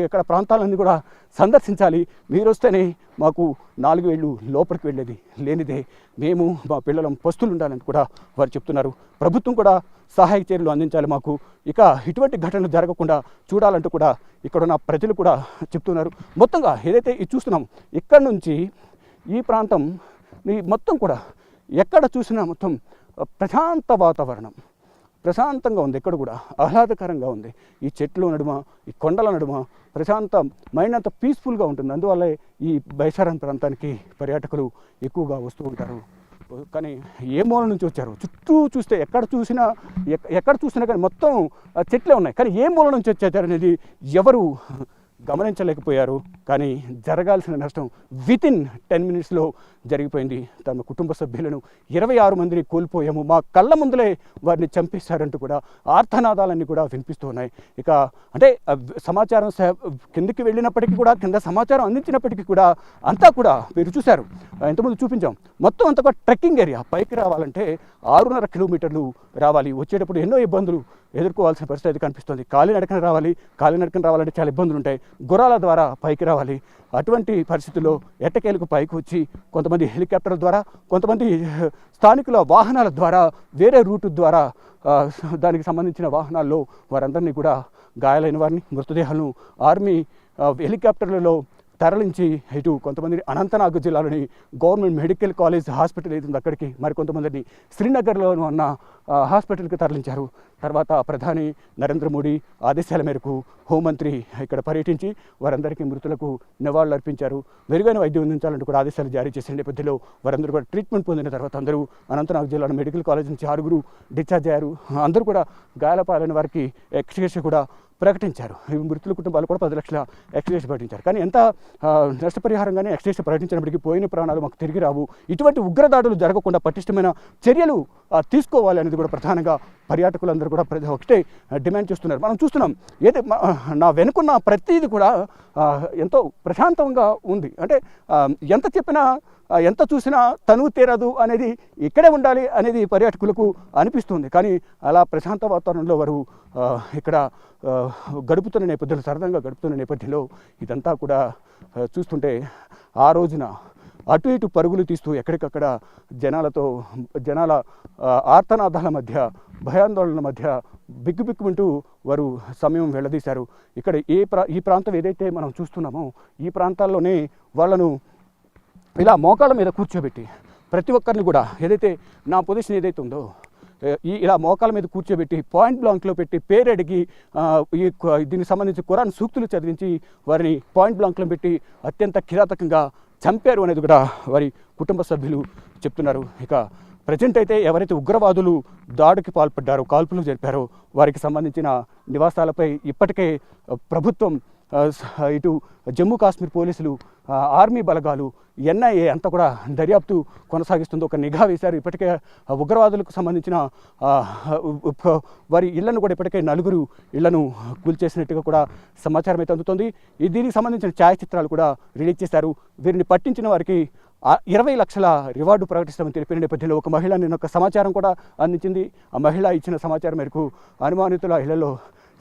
ఇక్కడ ప్రాంతాలన్నీ కూడా సందర్శించాలి. మీరు వస్తేనే మాకు 4 ఏళ్ళు లోపలికి వెళ్ళేది, లేనిదే మేము మా పిల్లలం పస్తులు ఉండాలని కూడా వారు చెప్తున్నారు. ప్రభుత్వం కూడా సహాయక చర్యలు అందించాలి మాకు, ఇక ఇటువంటి ఘటనలు జరగకుండా చూడాలంటూ కూడా ఇక్కడున్న ప్రజలు కూడా చెప్తున్నారు. మొత్తంగా ఏదైతే ఇది చూస్తున్నాం, ఇక్కడ నుంచి ఈ ప్రాంతం మొత్తం కూడా ఎక్కడ చూసినా మొత్తం ప్రశాంత వాతావరణం, ప్రశాంతంగా ఉంది. ఎక్కడ కూడా ఆహ్లాదకరంగా ఉంది. ఈ చెట్ల నడుమ, ఈ కొండల నడుమ ప్రశాంతం, మైండ్ అంతా పీస్ఫుల్గా ఉంటుంది. అందువల్లే ఈ బైసారన్ ప్రాంతానికి పర్యాటకులు ఎక్కువగా వస్తూ ఉంటారు. కానీ ఏ మూల నుంచి వచ్చారు? చుట్టూ చూస్తే ఎక్కడ చూసినా కానీ మొత్తం చెట్లే ఉన్నాయి. కానీ ఏ మూల నుంచి వచ్చారు అనేది ఎవరు గమనించలేకపోయారు. కానీ జరగాల్సిన నష్టం వితిన్ 10 మినిట్స్లో జరిగిపోయింది. తమ కుటుంబ సభ్యులను 26 మందిని కోల్పోయాము, మా కళ్ళ ముందులే వారిని చంపేశారంటూ కూడా ఆర్తనాదాలన్నీ కూడా వినిపిస్తూ ఉన్నాయి. ఇక అంటే సమాచారం కిందకి వెళ్ళినప్పటికీ కూడా, కింద సమాచారం అందించినప్పటికీ కూడా అంతా కూడా మీరు చూశారు, ఇంతకుముందు చూపించాం, మొత్తం అంతా కూడా ట్రెక్కింగ్ ఏరియా. పైకి రావాలంటే 6.5 కిలోమీటర్లు రావాలి. వచ్చేటప్పుడు ఎన్నో ఇబ్బందులు ఎదుర్కోవాల్సిన పరిస్థితి కనిపిస్తుంది. కాలినడకన రావాలంటే చాలా ఇబ్బందులు ఉంటాయి. గుర్రాల ద్వారా పైకి రావాలి. అటువంటి పరిస్థితుల్లో ఎట్టకేలకు పైకి వచ్చి కొంతమంది హెలికాప్టర్ల ద్వారా, కొంతమంది స్థానికుల వాహనాల ద్వారా, వేరే రూటు ద్వారా దానికి సంబంధించిన వాహనాల్లో వారందరినీ కూడా గాయాలైన వారిని మృతదేహాలను ఆర్మీ హెలికాప్టర్లలో తరలించి ఇటు కొంతమందిని అనంతనాగ్ జిల్లాలోని గవర్నమెంట్ మెడికల్ కాలేజ్ హాస్పిటల్ ఏది అక్కడికి, మరికొంతమందిని శ్రీనగర్లో ఉన్న హాస్పిటల్కి తరలించారు. తర్వాత ప్రధాని నరేంద్ర మోడీ ఆదేశాల మేరకు హోంమంత్రి ఇక్కడ పర్యటించి వారందరికీ మృతులకు నివాళులు అర్పించారు. మెరుగైన వైద్యం అందించాలంటూ కూడా ఆదేశాలు జారీ చేసిన నేపథ్యంలో వారందరూ కూడా ట్రీట్మెంట్ పొందిన తర్వాత అందరూ అనంతనాగ్ జిల్లాలో మెడికల్ కాలేజ్ నుంచి 6 డిశ్చార్జ్ అయ్యారు. అందరూ కూడా గాయాల పాలైన వారికి ఎక్స్గ్రేషియా కూడా ప్రకటించారు. మృతుల కుటుంబాలు కూడా 10 లక్షల ఎక్స్గ్రేషియా ప్రకటించారు. కానీ ఎంత నష్టపరిహారంగానే ఎక్స్గ్రేషియా ప్రకటించినప్పటికీ పోయిన ప్రాణాలు మాకు తిరిగి రావు. ఇటువంటి ఉగ్రదాడులు జరగకుండా పటిష్టమైన చర్యలు తీసుకోవాలి అనేది కూడా ప్రధానంగా పర్యాటకులందరూ కూడా ఒకటే డిమాండ్ చేస్తున్నారు. మనం చూస్తున్నాం, ఏదైతే నా వెనుకున్న ప్రతిదీ కూడా ఎంతో ప్రశాంతంగా ఉంది. అంటే ఎంత చెప్పినా, ఎంత చూసినా తనువు తీరదు అనేది, ఇక్కడే ఉండాలి అనేది పర్యాటకులకు అనిపిస్తుంది. కానీ అలా ప్రశాంత వాతావరణంలో వారు ఇక్కడ గడుపుతున్న నేపథ్యంలో, సరదాగా గడుపుతున్న నేపథ్యంలో ఇదంతా కూడా చూస్తుంటే ఆ రోజున అటు ఇటు పరుగులు తీస్తూ ఎక్కడికక్కడ జనాల ఆర్తనాదాల మధ్య, భయాందోళనల మధ్య బిక్కుబిక్కుమంటూ వారు సమయం వెళ్ళదీశారు. ఇక్కడ ఈ ప్రాంతం ఏదైతే మనం చూస్తున్నామో ఈ ప్రాంతాల్లోనే వాళ్ళను ఇలా మోకాళ్ళ మీద కూర్చోబెట్టి ప్రతి ఒక్కరిని కూడా, ఏదైతే నా పొజిషన్ ఏదైతే ఉందో ఇలా మోకాళ్ళ మీద కూర్చోబెట్టి పాయింట్ బ్లాంక్లో పెట్టి పేరు అడిగి దీనికి సంబంధించి ఖురాన్ సూక్తులు చదివించి వారిని పాయింట్ బ్లాంక్లో పెట్టి అత్యంత కిరాతకంగా చంపారు అనేది కూడా వారి కుటుంబ సభ్యులు చెప్తున్నారు. ఇక ప్రజెంట్ అయితే ఎవరైతే ఉగ్రవాదులు దాడికి పాల్పడ్డారో, కాల్పులు జరిపారో వారికి సంబంధించిన నివాసాలపై ఇప్పటికే ప్రభుత్వం, ఇటు జమ్మూ కాశ్మీర్ పోలీసులు, ఆర్మీ బలగాలు, ఎన్ఐఏ అంతా కూడా దర్యాప్తు కొనసాగిస్తుంది. ఒక నిఘా వేశారు. ఇప్పటికే ఉగ్రవాదులకు సంబంధించిన వారి ఇళ్లను కూడా ఇప్పటికే 4 ఇళ్లను కూల్చేసినట్టుగా కూడా సమాచారం అయితే అందుతుంది. దీనికి సంబంధించిన ఛాయాచిత్రాలు కూడా రిలీజ్ చేశారు. వీరిని పట్టించిన వారికి 20 లక్షల రివార్డు ప్రకటిస్తామని తెలిపిన నేపథ్యంలో ఒక మహిళ నిన్న ఒక సమాచారం కూడా అందించింది. ఆ మహిళ ఇచ్చిన సమాచారం మేరకు అనుమానితుల ఇళ్లలో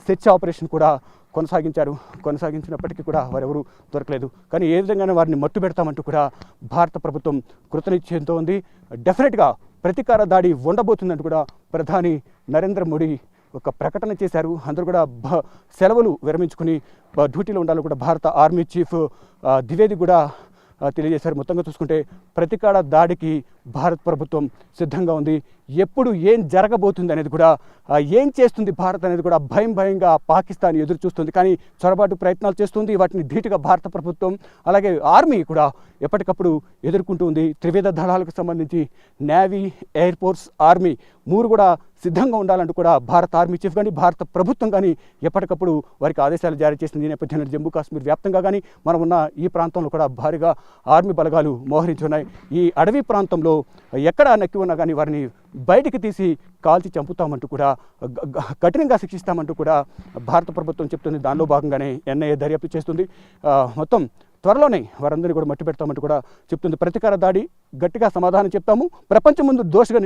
సెర్చ్ ఆపరేషన్ కూడా కొనసాగించినప్పటికీ కూడా వారెవరూ దొరకలేదు. కానీ ఏ విధంగానే వారిని మట్టు పెడతామంటూ కూడా భారత ప్రభుత్వం కృతనిశ్చయంతో ఉంది. డెఫినెట్గా ప్రతీకార దాడి ఉండబోతుందంటూ కూడా ప్రధాని నరేంద్ర మోడీ ఒక ప్రకటన చేశారు. అందరూ కూడా సెలవులు విరమించుకుని డ్యూటీలో ఉండాలని కూడా భారత ఆర్మీ చీఫ్ ద్వివేది కూడా తెలియజేశారు. మొత్తంగా చూసుకుంటే ప్రతీకార దాడికి భారత ప్రభుత్వం సిద్ధంగా ఉంది. ఎప్పుడు ఏం జరగబోతుంది అనేది కూడా, ఏం చేస్తుంది భారత్ అనేది కూడా భయంగా పాకిస్తాన్ ఎదురు చూస్తుంది. కానీ చొరబాటు ప్రయత్నాలు చేస్తుంది. వాటిని ధీటుగా భారత ప్రభుత్వం అలాగే ఆర్మీ కూడా ఎప్పటికప్పుడు ఎదుర్కొంటూ ఉంది. త్రివిధ దళాలకు సంబంధించి నేవీ, ఎయిర్ ఫోర్స్, ఆర్మీ మూడు కూడా సిద్ధంగా ఉండాలంటూ కూడా భారత ఆర్మీ చీఫ్ కానీ భారత ప్రభుత్వం కానీ ఎప్పటికప్పుడు వారికి ఆదేశాలు జారీ చేసింది. ఈ నేపథ్యంలో జమ్మూ కాశ్మీర్ వ్యాప్తంగా కానీ మనం ఉన్న ఈ ప్రాంతంలో కూడా భారీగా ఆర్మీ బలగాలు మోహరించి ఉన్నాయి. ఈ అడవి ప్రాంతంలో ఎక్కడ నక్కి ఉన్నా కానీ వారిని బయటికి తీసి కాల్చి చంపుతామంటూ కూడా కఠినంగా శిక్షిస్తామంటూ కూడా భారత ప్రభుత్వం చెప్తుంది. దానిలో భాగంగానే ఎన్ఐఏ దర్యాప్తు చేస్తుంది. మొత్తం త్వరలోనే వారందరినీ కూడా మట్టి పెడతామంటూ కూడా చెప్తుంది. ప్రతీకార దాడి గట్టిగా సమాధానం చెప్తాము, ప్రపంచం ముందు దోషిగా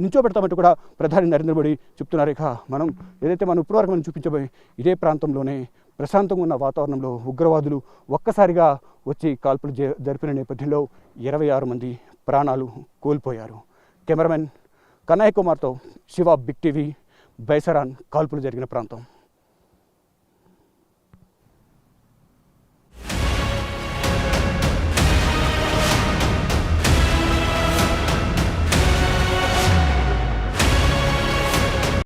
నించోబెడతామంటూ కూడా ప్రధాని నరేంద్ర మోడీ చెప్తున్నారు. ఇక మనం ఏదైతే మనం ఇప్పటివరకు మనం చూపించబోయే ఇదే ప్రాంతంలోనే ప్రశాంతంగా ఉన్న వాతావరణంలో ఉగ్రవాదులు ఒక్కసారిగా వచ్చి కాల్పులు జరిపిన నేపథ్యంలో 26 మంది ప్రాణాలు కోల్పోయారు. కెమెరామెన్ కన్నయ్య కుమార్తో శివ, బిగ్ టీవీ, బైసరాన్ కాల్పులు జరిగిన ప్రాంతం.